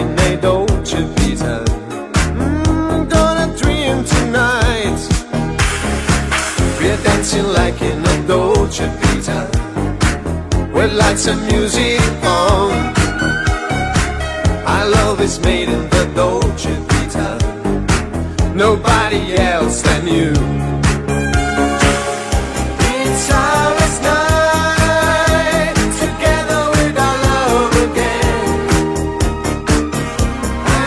in a Dolce Vita. Gonna dream tonight. We're dancing like in a Dolce Vita, with lights and music on. Our love is made in the Dolce Vita, nobody else than you. It's ours night, together with our love again.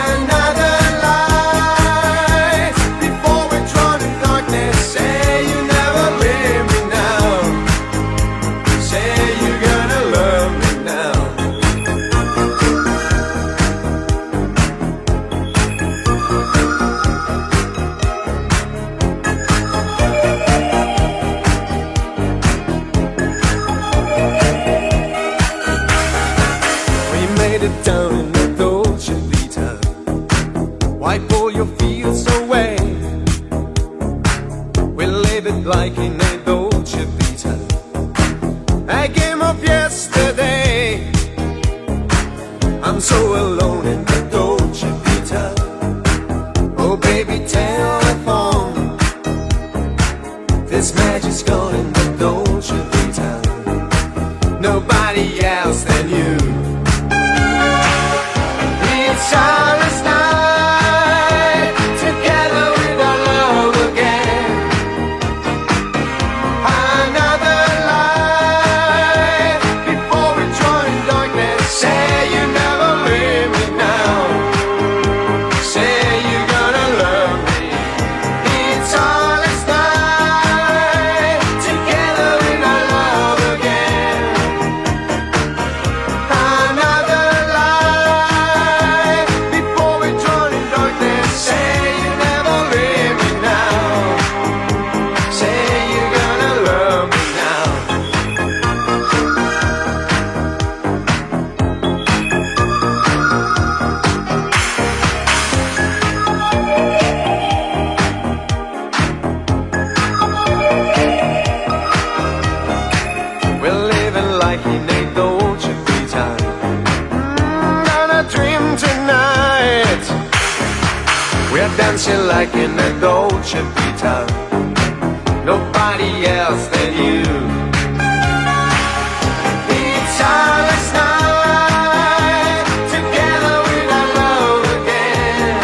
Another light, before we're drawn in darkness. Say you never leave me now. Say you're gonna love me now. Down in the Dolce Vita, wipe all your fears away. We live it like in a Dolce Vita, a game of yesterday. I'm so alone in the Dolce Vita. Oh baby, telephone, this magic's gone in the Dolce Vita, nobody else than you. It's ours night, together with our love again. Another light, before we join darkness. Say you never leave me now. Say you're gonna love me. It's ours night, together with our love again. Another light, before we drown in darkness. Say you never leave me now. Say you're gonna love me now. We're living like in a Dolce Vita. Gonna dream tonight. We're dancing like in a Dolce Vita, nobody else than you. It's ours night, together with our love again.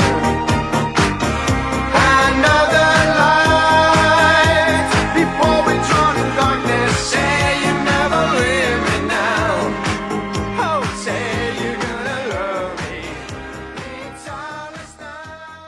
Another light, before we drown in darkness. Say you never leave me now. Oh, say you're gonna love me. It's ours night.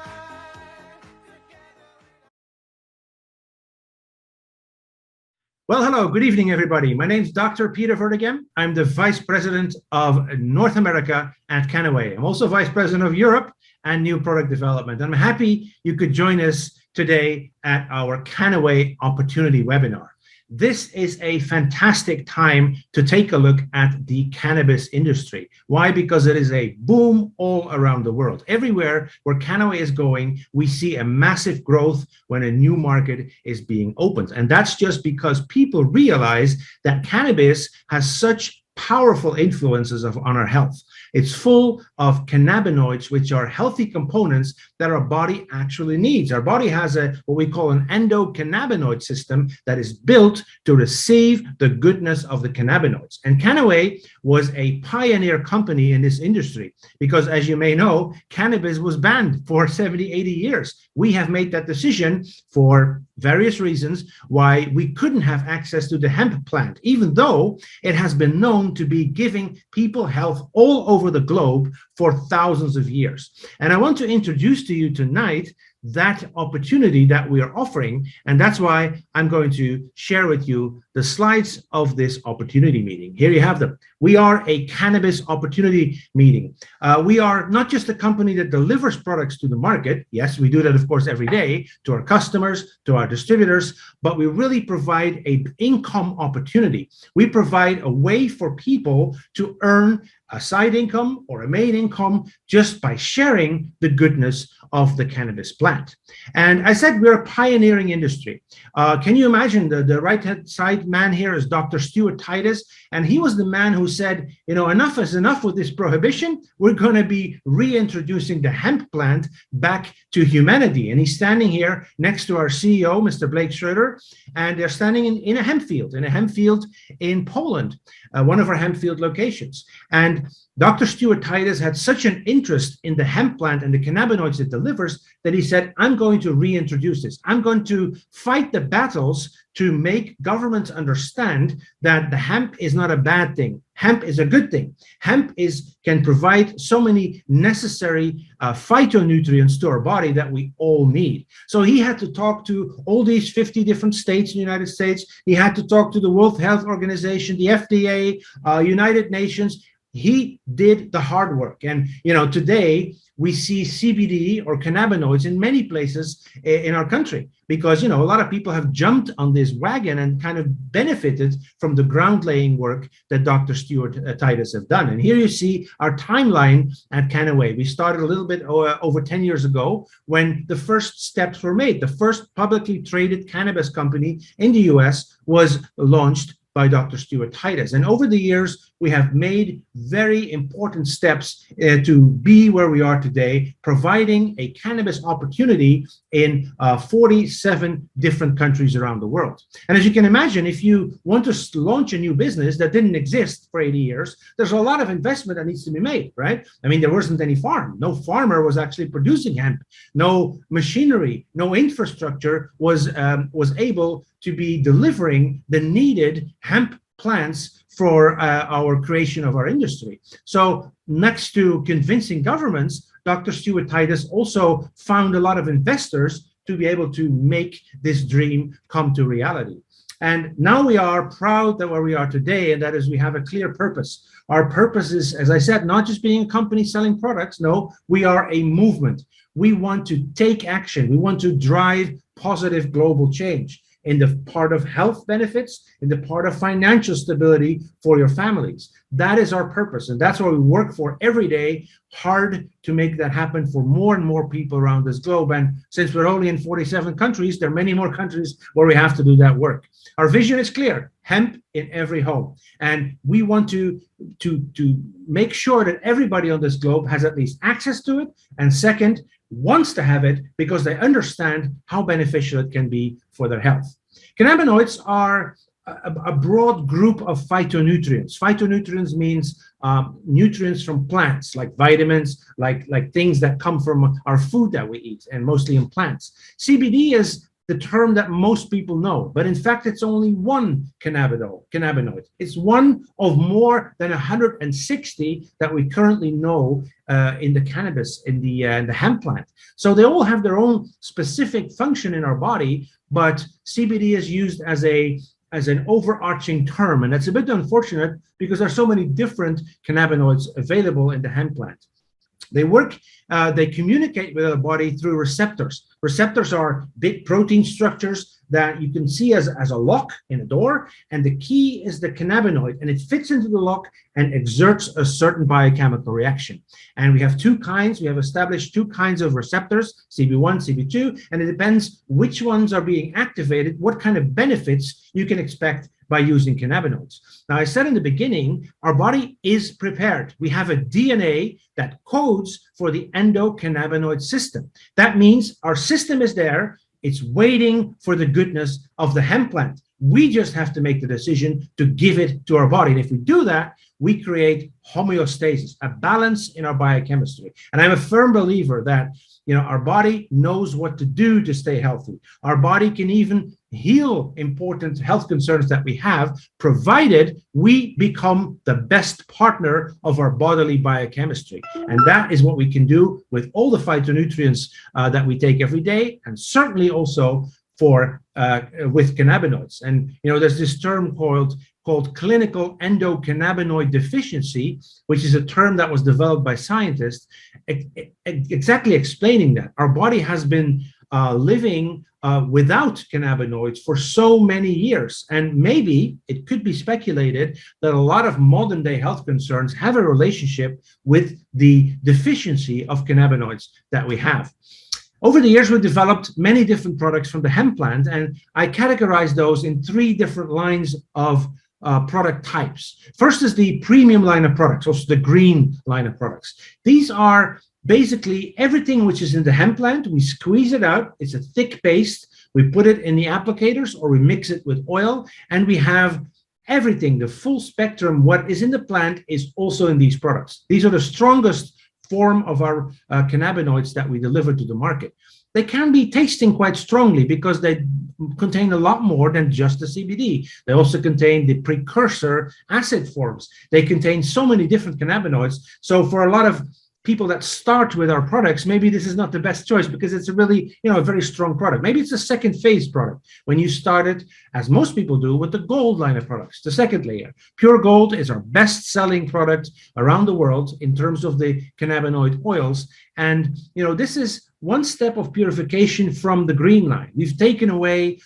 Well, hello, good evening, everybody. My name's Dr. Peter Vertigem. I'm the Vice President of North America at Canaway. I'm also Vice President of Europe and New Product Development. I'm happy you could join us today at our Canaway Opportunity webinar. This is a fantastic time to take a look at the cannabis industry. Why? Because it is a boom all around the world. Everywhere where Canaway is going, we see a massive growth when a new market is being opened. And that's just because people realize that cannabis has such powerful influences on our health. It's full of cannabinoids, which are healthy components that our body actually needs. Our body has what we call an endocannabinoid system that is built to receive the goodness of the cannabinoids. And Canaway was a pioneer company in this industry because, as you may know, cannabis was banned for 70, 80 years. We have made that decision for various reasons why we couldn't have access to the hemp plant, even though it has been known to be giving people health all over the globe for thousands of years. And I want to introduce to you tonight that opportunity that we are offering, and that's why I'm going to share with you the slides of this opportunity meeting. Here you have them. We are a cannabis opportunity meeting. We are not just a company that delivers products to the market. Yes, we do that, of course, every day to our customers, to our distributors, but we really provide an income opportunity. We provide a way for people to earn a side income or a main income just by sharing the goodness of the cannabis plant. And I said we're a pioneering industry. Can you imagine the right-hand side man here is Dr. Stuart Titus, and he was the man who said, you know, enough is enough with this prohibition. We're going to be reintroducing the hemp plant back to humanity. And he's standing here next to our CEO, Mr. Blake Schroeder, and they're standing in a hemp field in Poland, one of our hemp field locations. And Dr. Stuart Titus had such an interest in the hemp plant and the cannabinoids it delivers that he said, I'm going to reintroduce this. I'm going to fight the battles to make governments understand that the hemp is not a bad thing. Hemp is a good thing. Hemp can provide so many necessary phytonutrients to our body that we all need. So he had to talk to all these 50 different states in the United States. He had to talk to the World Health Organization, the FDA, United Nations. He did the hard work. And, you know, today we see CBD or cannabinoids in many places in our country because, you know, a lot of people have jumped on this wagon and kind of benefited from the ground laying work that Dr. Stuart Titus have done. And here you see our timeline at Canaway. We started a little bit over 10 years ago when the first steps were made. The first publicly traded cannabis company in the US was launched by Dr. Stuart Titus. And over the years, we have made very important steps to be where we are today, providing a cannabis opportunity in 47 different countries around the world. And as you can imagine, if you want to launch a new business that didn't exist for 80 years, there's a lot of investment that needs to be made, right? I mean, there wasn't any farm. No farmer was actually producing hemp. No machinery, no infrastructure was able to be delivering the needed hemp plants for our creation of our industry. So next to convincing governments, Dr. Stuart Titus also found a lot of investors to be able to make this dream come to reality. And now we are proud that where we are today, and that is we have a clear purpose. Our purpose is, as I said, not just being a company selling products. No, we are a movement. We want to take action. We want to drive positive global change in the part of health benefits, in the part of financial stability for your families. That is our purpose, and that's what we work for every day, hard to make that happen for more and more people around this globe. And since we're only in 47 countries, there are many more countries where we have to do that work. Our vision is clear: hemp in every home. And we want to make sure that everybody on this globe has at least access to it, and second, wants to have it because they understand how beneficial it can be for their health. Cannabinoids are a broad group of phytonutrients. Phytonutrients means nutrients from plants, like vitamins, like things that come from our food that we eat, and mostly in plants. CBD is the term that most people know, but in fact, it's only one cannabinoid. It's one of more than 160 that we currently know in the cannabis, in the hemp plant. So they all have their own specific function in our body, but CBD is used as an overarching term, and that's a bit unfortunate because there are so many different cannabinoids available in the hemp plant. They work, they communicate with our body through receptors. Receptors are big protein structures that you can see as a lock in a door, and the key is the cannabinoid, and it fits into the lock and exerts a certain biochemical reaction. And we have two kinds. We have established two kinds of receptors, CB1, CB2, and it depends which ones are being activated, what kind of benefits you can expect by using cannabinoids. Now, I said in the beginning, our body is prepared. We have a DNA that codes for the endocannabinoid system. That means our system is there. It's waiting for the goodness of the hemp plant. We just have to make the decision to give it to our body. And if we do that, we create homeostasis, a balance in our biochemistry. And I'm a firm believer that, you know, our body knows what to do to stay healthy. Our body can even heal important health concerns that we have, provided we become the best partner of our bodily biochemistry. And that is what we can do with all the phytonutrients that we take every day, and certainly also with cannabinoids. And you know, there's this term called clinical endocannabinoid deficiency, which is a term that was developed by scientists, exactly explaining that our body has been living without cannabinoids for so many years. And maybe it could be speculated that a lot of modern day health concerns have a relationship with the deficiency of cannabinoids that we have. Over the years, we've developed many different products from the hemp plant, and I categorize those in three different lines of product types. First is the premium line of products, also the green line of products. These are basically everything which is in the hemp plant. We squeeze it out. It's a thick paste. We put it in the applicators or we mix it with oil, and we have everything, the full spectrum. What is in the plant is also in these products. These are the strongest form of our cannabinoids that we deliver to the market. They can be tasting quite strongly because they contain a lot more than just the CBD. They also contain the precursor acid forms. They contain so many different cannabinoids. So for a lot of people that start with our products, maybe this is not the best choice because it's a really, a very strong product. Maybe it's a second phase product when you start it, as most people do, with the gold line of products, the second layer. Pure Gold is our best selling product around the world in terms of the cannabinoid oils. And, this is one step of purification from the green line. We've taken away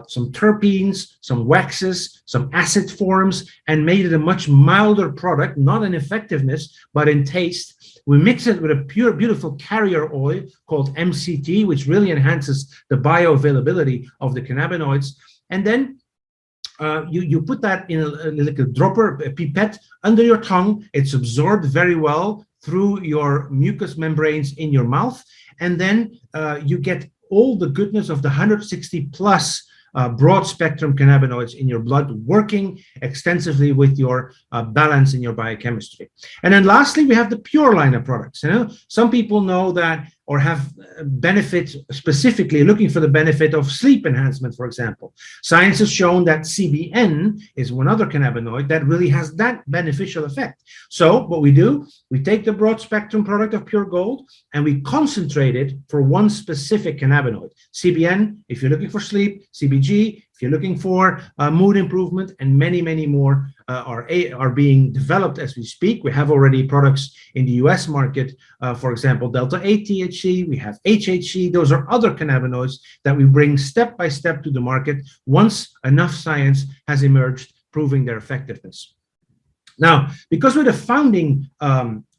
some terpenes, some waxes, some acid forms, and made it a much milder product, not in effectiveness, but in taste. We mix it with a pure, beautiful carrier oil called MCT, which really enhances the bioavailability of the cannabinoids. And then you put that in like a dropper, a pipette under your tongue. It's absorbed very well through your mucous membranes in your mouth. And then you get all the goodness of the 160 plus broad spectrum cannabinoids in your blood, working extensively with your balance in your biochemistry. And then lastly, we have the pure line of products. Some people know that or have benefit, specifically looking for the benefit of sleep enhancement, for example. Science has shown that CBN is one other cannabinoid that really has that beneficial effect. So what we do, we take the broad spectrum product of Pure Gold and we concentrate it for one specific cannabinoid. CBN, if you're looking for sleep, CBG, if you're looking for mood improvement, and many, many more are being developed as we speak. We have already products in the US market, for example, Delta-8 THC, we have HHC. Those are other cannabinoids that we bring step by step to the market once enough science has emerged proving their effectiveness. Now, because we're the founding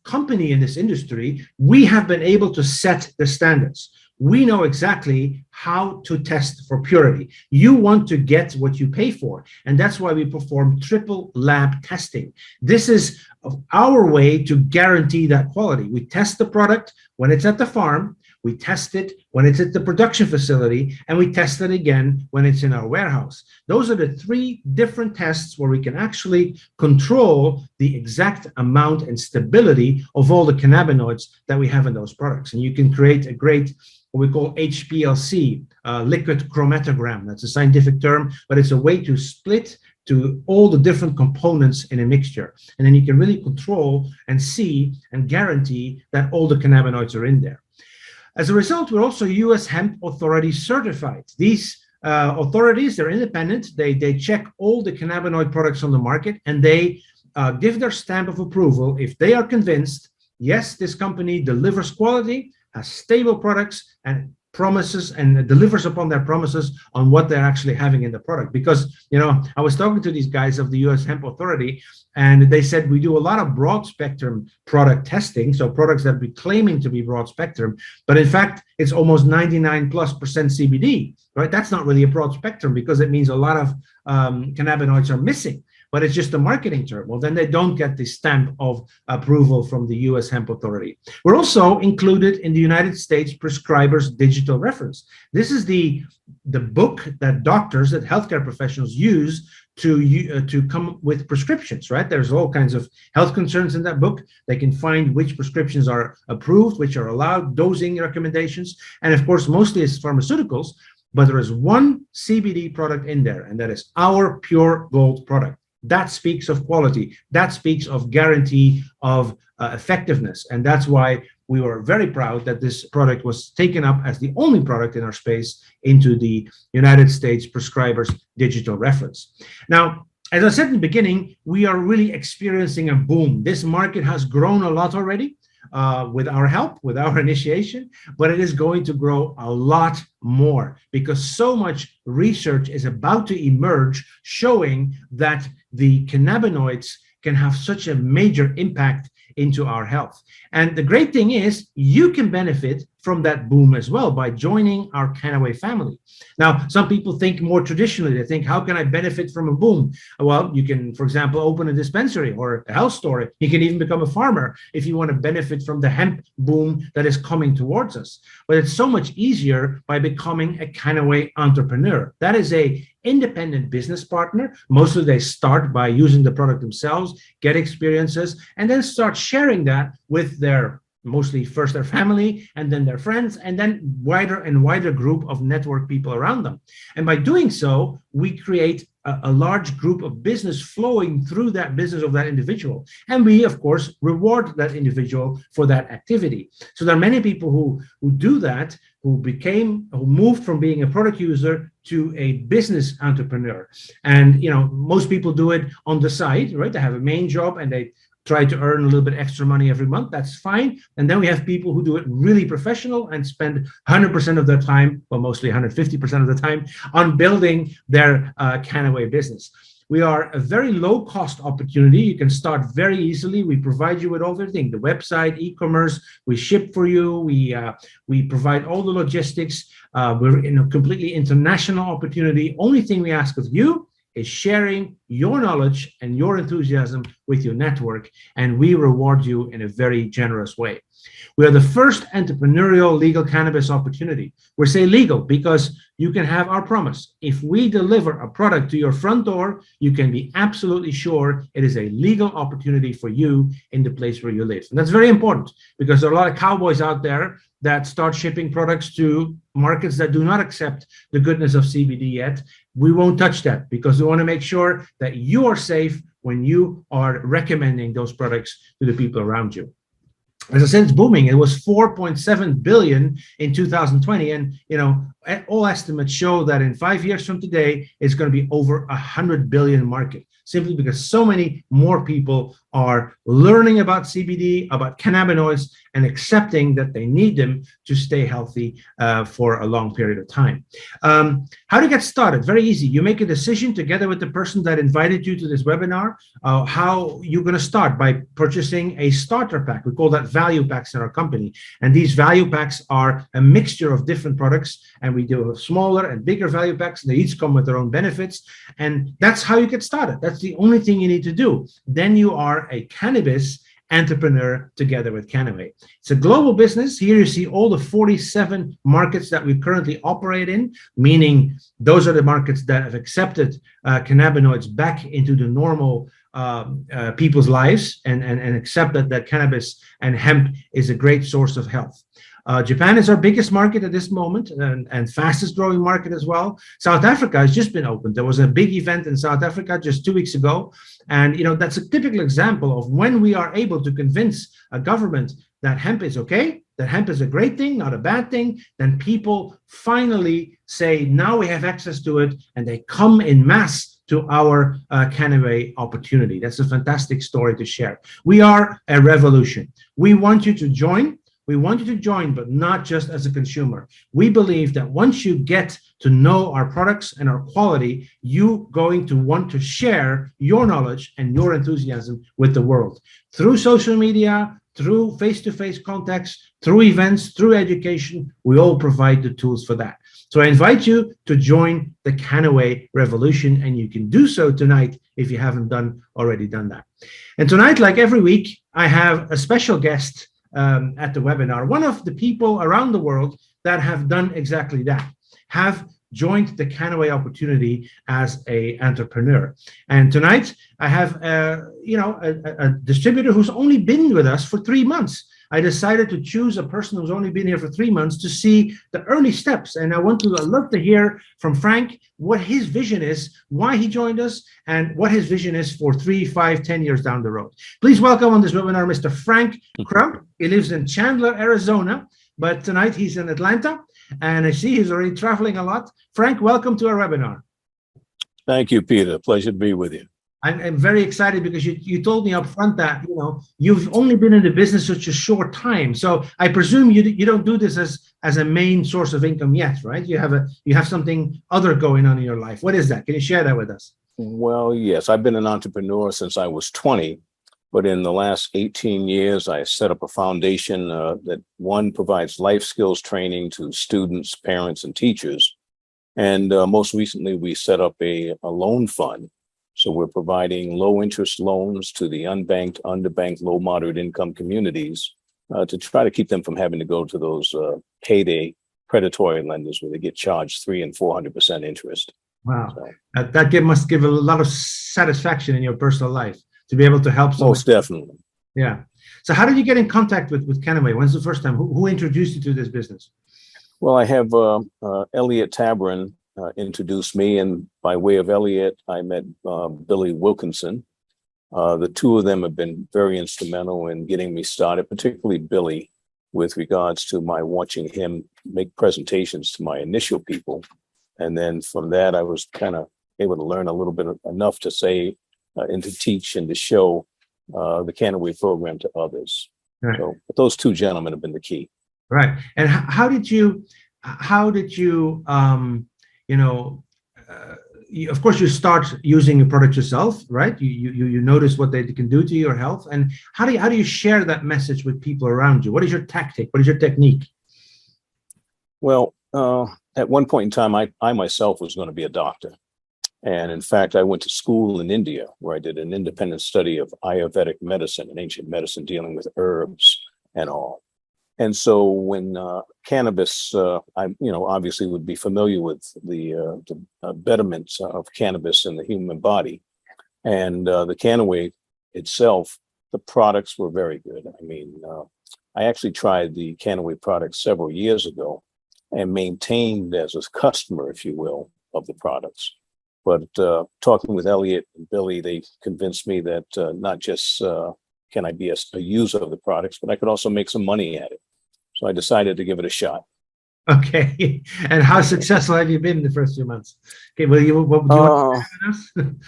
company in this industry, we have been able to set the standards. We know exactly how to test for purity. You want to get what you pay for, and that's why we perform triple lab testing. This is our way to guarantee that quality. We test the product when it's at the farm, we test it when it's at the production facility, and we test it again when it's in our warehouse. Those are the three different tests where we can actually control the exact amount and stability of all the cannabinoids that we have in those products. And you can create a great, what we call HPLC, liquid chromatogram. That's a scientific term, but it's a way to split to all the different components in a mixture. And then you can really control and see and guarantee that all the cannabinoids are in there. As a result, we're also US Hemp Authority certified. These authorities, they're independent. They check all the cannabinoid products on the market, and they give their stamp of approval if they are convinced, yes, this company delivers quality, has stable products, and promises and delivers upon their promises on what they're actually having in the product. Because, I was talking to these guys of the US Hemp Authority, and they said we do a lot of broad spectrum product testing, so products that we're claiming to be broad spectrum, but in fact, it's almost 99+% CBD, right? That's not really a broad spectrum because it means a lot of cannabinoids are missing. But it's just a marketing term. Well, then they don't get the stamp of approval from the US Hemp Authority. We're also included in the United States Prescribers Digital Reference. This is the book that doctors, that healthcare professionals use to come with prescriptions, right? There's all kinds of health concerns in that book. They can find which prescriptions are approved, which are allowed, dosing recommendations, and of course, mostly it's pharmaceuticals, but there is one CBD product in there, and that is our Pure Gold product. That speaks of quality. That speaks of guarantee of effectiveness. And that's why we were very proud that this product was taken up as the only product in our space into the United States Prescribers Digital Reference. Now, as I said in the beginning, we are really experiencing a boom. This market has grown a lot already. with our help, with our initiation, but it is going to grow a lot more because so much research is about to emerge showing that the cannabinoids can have such a major impact into our health. And the great thing is you can benefit from that boom as well by joining our Canaway family. Now, some people think more traditionally. They think, how can I benefit from a boom? Well, you can, for example, open a dispensary or a health store. You can even become a farmer if you want to benefit from the hemp boom that is coming towards us. But it's so much easier by becoming a Canaway entrepreneur. That is a independent business partner. Mostly they start by using the product themselves, get experiences, and then start sharing that with their mostly first their family and then their friends and then wider and wider group of network people around them. And by doing so, we create a large group of business flowing through that business of that individual. And we, of course, reward that individual for that activity. So there are many people who do that, who moved from being a product user to a business entrepreneur. And, most people do it on the side, right? They have a main job and they try to earn a little bit extra money every month. That's fine. And then we have people who do it really professional and spend 100% of their time, well, mostly 150% of the time, on building their Canaway business. We are a very low cost opportunity. You can start very easily. We provide you with everything, the website, e-commerce, we ship for you. We provide all the logistics. We're in a completely international opportunity. Only thing we ask of you is sharing your knowledge and your enthusiasm with your network, and we reward you in a very generous way. We are the first entrepreneurial legal cannabis opportunity. We say legal because you can have our promise. If we deliver a product to your front door, you can be absolutely sure it is a legal opportunity for you in the place where you live. And that's very important because there are a lot of cowboys out there that start shipping products to markets that do not accept the goodness of CBD yet. We won't touch that because we want to make sure that you are safe when you are recommending those products to the people around you. As I said, it's booming. It was 4.7 billion in 2020. And, all estimates show that in 5 years from today, it's going to be over 100 billion market, simply because so many more people are learning about CBD, about cannabinoids, and accepting that they need them to stay healthy for a long period of time. How to get started? Very easy. You make a decision together with the person that invited you to this webinar, how you're going to start by purchasing a starter pack. We call that value packs in our company. And these value packs are a mixture of different products. And we do smaller and bigger value packs. They each come with their own benefits. And that's how you get started. That's the only thing you need to do. Then you are a cannabis entrepreneur together with Canaway. It's a global business. Here you see all the 47 markets that we currently operate in, meaning those are the markets that have accepted cannabinoids back into the normal people's lives and accept that cannabis and hemp is a great source of health. Japan is our biggest market at this moment and fastest growing market as well. South Africa has just been opened. There was a big event in South Africa just 2 weeks ago. And, that's a typical example of when we are able to convince a government that hemp is okay, that hemp is a great thing, not a bad thing, then people finally say, now we have access to it, and they come in mass to our Canaway opportunity. That's a fantastic story to share. We are a revolution. We want you to join. We want you to join, but not just as a consumer. We believe that once you get to know our products and our quality, you're going to want to share your knowledge and your enthusiasm with the world. Through social media, through face-to-face contacts, through events, through education, we all provide the tools for that. So I invite you to join the Canaway revolution, and you can do so tonight if you haven't already done that. And tonight, like every week, I have a special guest at the webinar, one of the people around the world that have done exactly that, have joined the Canaway opportunity as an entrepreneur. And tonight I have a distributor who's only been with us for 3 months. I decided to choose a person who's only been here for 3 months to see the early steps. And I'd love to hear from Frank what his vision is, why he joined us, and what his vision is for 3, 5, 10 years down the road. Please welcome on this webinar, Mr. Frank Crump. He lives in Chandler, Arizona, but tonight he's in Atlanta, and I see he's already traveling a lot. Frank, welcome to our webinar. Thank you, Peter. Pleasure to be with you. I'm very excited because you told me up front that you've only been in the business such a short time. So I presume you don't do this as a main source of income yet, right? You have something other going on in your life. What is that? Can you share that with us? Well, yes, I've been an entrepreneur since I was 20, but in the last 18 years, I set up a foundation that one provides life skills training to students, parents, and teachers. And most recently, we set up a loan fund. So we're providing low interest loans to the unbanked, underbanked, low moderate income communities to try to keep them from having to go to those payday predatory lenders where they get charged 300% and 400% interest. Wow, so, that must give a lot of satisfaction in your personal life to be able to help someone. Most definitely. Yeah. So how did you get in contact with Kenway? When's the first time? Who introduced you to this business? Well, I have Elliot Tabron introduced me, and by way of Elliot, I met Billy Wilkinson. The two of them have been very instrumental in getting me started, particularly Billy, with regards to my watching him make presentations to my initial people. And then from that, I was kind of able to learn a little bit enough to say and to teach and to show the Canaway program to others. Right. So but those two gentlemen have been the key. Right. And how did you, of course, you start using a product yourself, right? You notice what they can do to your health. And how do you share that message with people around you? What is your tactic? What is your technique? Well, at one point in time, I myself was going to be a doctor. And in fact, I went to school in India where I did an independent study of Ayurvedic medicine and ancient medicine dealing with herbs and all. And so when cannabis, I obviously would be familiar with the betterment of cannabis in the human body. And the Canaway itself, the products were very good. I mean, I actually tried the Canaway products several years ago and maintained as a customer, if you will, of the products. But talking with Elliot and Billy, they convinced me that not just can I be a user of the products, but I could also make some money at it. So I decided to give it a shot. Okay. And how successful have you been in the first few months? Okay, what do you want to share with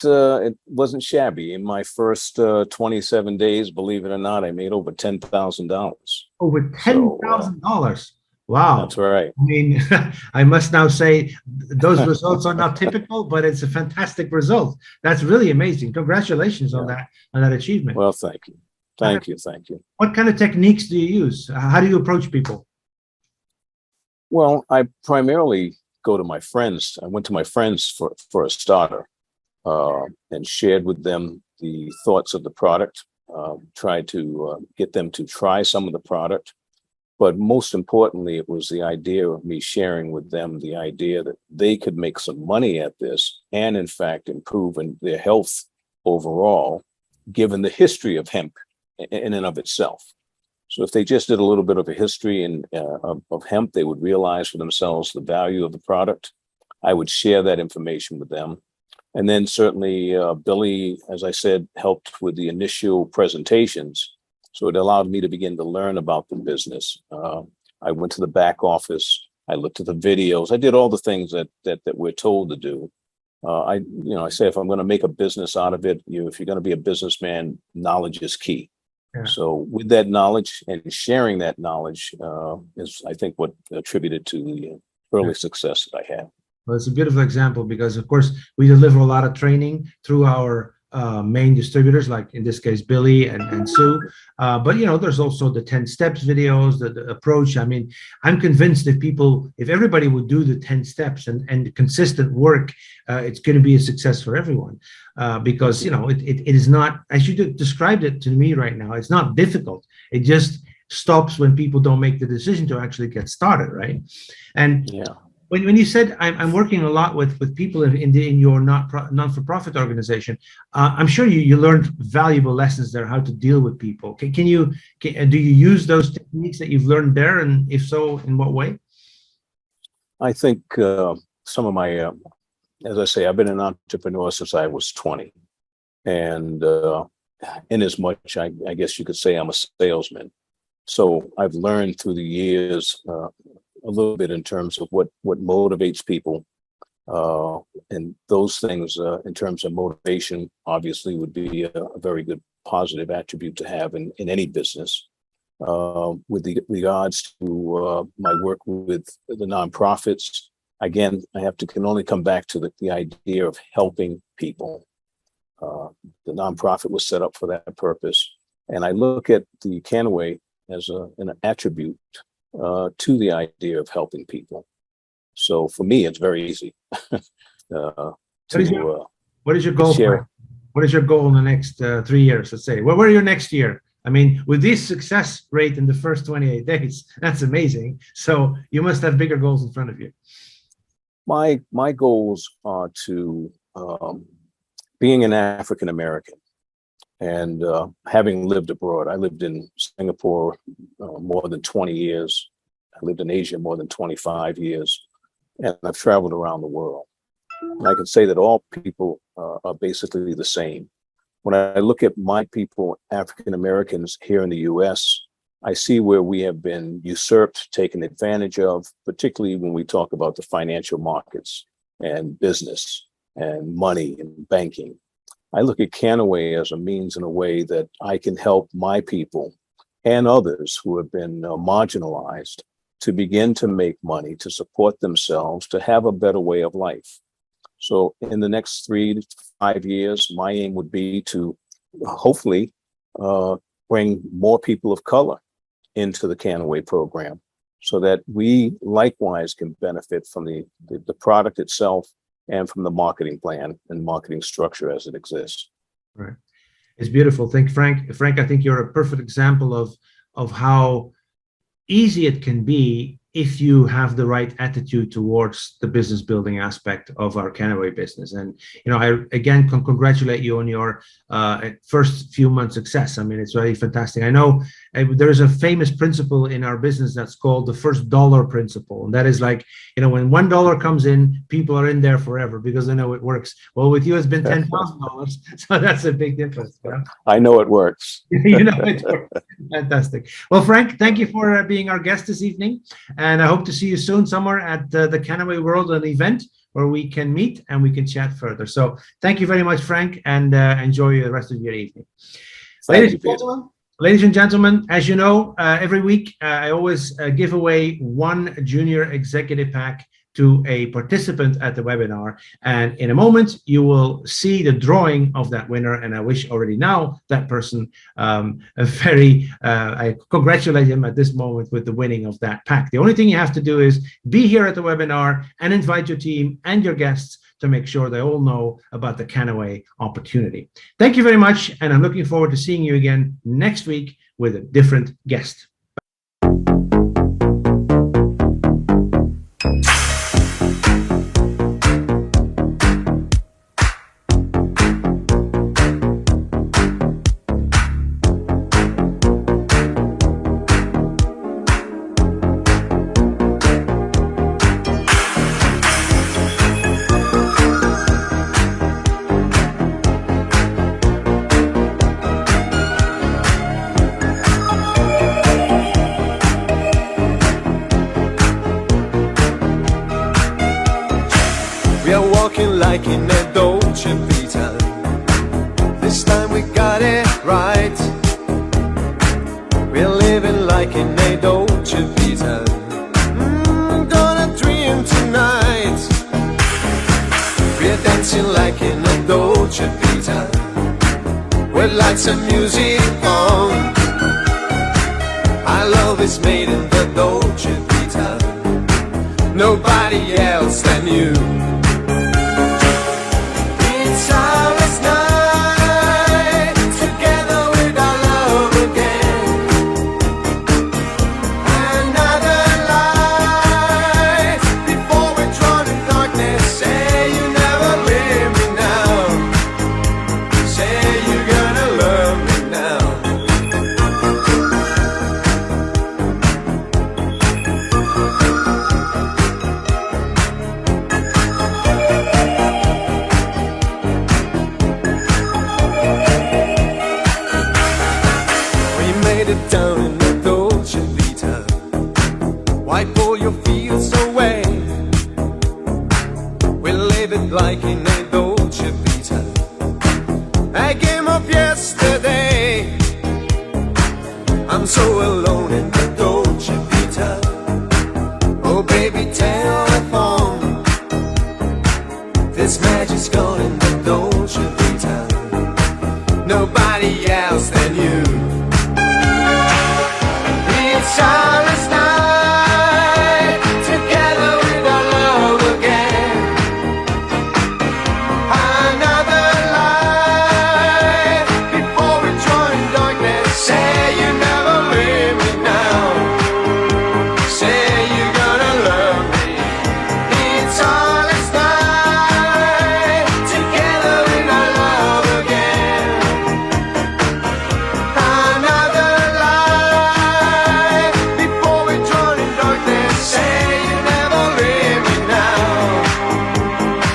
us? It wasn't shabby. In my first 27 days, believe it or not, I made over $10,000. Over $10,000. Wow. That's right. I mean, I must now say those results are not typical, but it's a fantastic result. That's really amazing. Congratulations on that achievement. Well, thank you. Thank you. What kind of techniques do you use? How do you approach people? Well, I primarily go to my friends. I went to my friends for a starter and shared with them the thoughts of the product, tried to get them to try some of the product. But most importantly, it was the idea of me sharing with them the idea that they could make some money at this and, in fact, improve in their health overall, given the history of hemp in and of itself. So if they just did a little bit of a history of hemp, they would realize for themselves the value of the product. I would share that information with them. And then certainly Billy, as I said, helped with the initial presentations. So it allowed me to begin to learn about the business. I went to the back office. I looked at the videos. I did all the things that we're told to do. I say if I'm going to make a business out of it, if you're going to be a businessman, knowledge is key. Yeah. So with that knowledge and sharing that knowledge is, I think, what attributed to the early success that I had. Well, it's a beautiful example because, of course, we deliver a lot of training through our main distributors, like in this case, Billy and Sue. But, there's also the 10 steps videos, the approach. I mean, I'm convinced if everybody would do the 10 steps and consistent work, it's going to be a success for everyone. Because, it is not, as you described it to me right now, it's not difficult. It just stops when people don't make the decision to actually get started, right? And when you said I'm working a lot with people in your non-for-profit organization, I'm sure you learned valuable lessons there, how to deal with people. Do you use those techniques that you've learned there, and if so, in what way? I think some of my, as I say, I've been an entrepreneur since I was 20, and in as much, I guess you could say I'm a salesman. So I've learned through the years a little bit in terms of what motivates people. And those things, in terms of motivation, obviously would be a very good positive attribute to have in any business. With regards to my work with the nonprofits, again, can only come back to the idea of helping people. The nonprofit was set up for that purpose. And I look at the Canaway as an attribute to the idea of helping people. So for me, it's very easy. What is your goal? Share. What is your goal in the next 3 years? Let's say. What are your next year? I mean, with this success rate in the first 28 days, that's amazing. So you must have bigger goals in front of you. My goals are to being an African American and having lived abroad. I lived in Singapore more than 20 years. I lived in Asia more than 25 years, and I've traveled around the world. And I can say that all people are basically the same. When I look at my people, African Americans here in the US, I see where we have been usurped, taken advantage of, particularly when we talk about the financial markets and business and money and banking. I look at Canaway as a means and a way that I can help my people and others who have been marginalized to begin to make money, to support themselves, to have a better way of life. So in the next 3 to 5 years, my aim would be to hopefully bring more people of color into the Canaway program so that we likewise can benefit from the product itself and from the marketing plan and marketing structure as it exists. Right. It's beautiful. Thank you, Frank. Frank, I think you're a perfect example of how easy it can be if you have the right attitude towards the business building aspect of our Canaway business. And, I again can congratulate you on your first few months success. I mean, it's really fantastic. I know there is a famous principle in our business that's called the first dollar principle. And that is like, when $1 comes in, people are in there forever because they know it works. Well, with you, it's been $10,000. So that's a big difference. I know it works. It works. Fantastic. Well, Frank, thank you for being our guest this evening. And I hope to see you soon somewhere at the Canaway World, an event where we can meet and we can chat further. So thank you very much, Frank, and enjoy the rest of your evening. Ladies and gentlemen, as you know, every week I always give away one junior executive pack to a participant at the webinar. And in a moment, you will see the drawing of that winner. And I wish already now that person I congratulate him at this moment with the winning of that pack. The only thing you have to do is be here at the webinar and invite your team and your guests to make sure they all know about the Canaway opportunity. Thank you very much. And I'm looking forward to seeing you again next week with a different guest. Like in a Dolce Vita, this time we got it right. We're living like in a Dolce Vita, gonna dream tonight. We're dancing like in a Dolce Vita, with lights and music on. Our love is made in the Dolce Vita, nobody else than you. Down in the Dolce Vita, wipe all your fears away. We're it like in a dolce vita. I came up yesterday. I'm so alone in the dolce vita. Oh baby, telephone. This magic's gone in the dolce vita. Nobody else than you. It's silence night, together with our love again. Another life before we join darkness. Say you never leave me now. Say you're gonna love me. It's silence night, together with our love again. Another life before we drown in darkness. Say you never leave me now.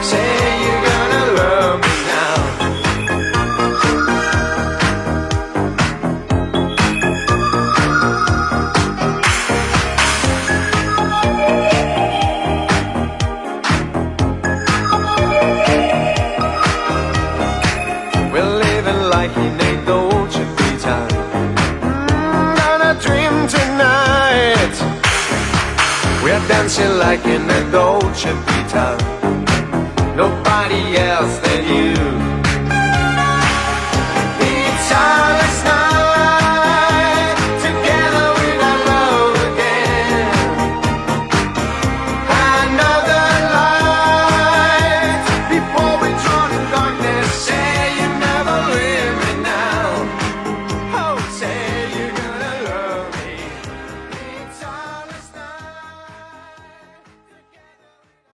Say you're gonna love me now. We're living like in a dolce vita. On a dream tonight. We're dancing like in a dolce vita. Nobody else than you.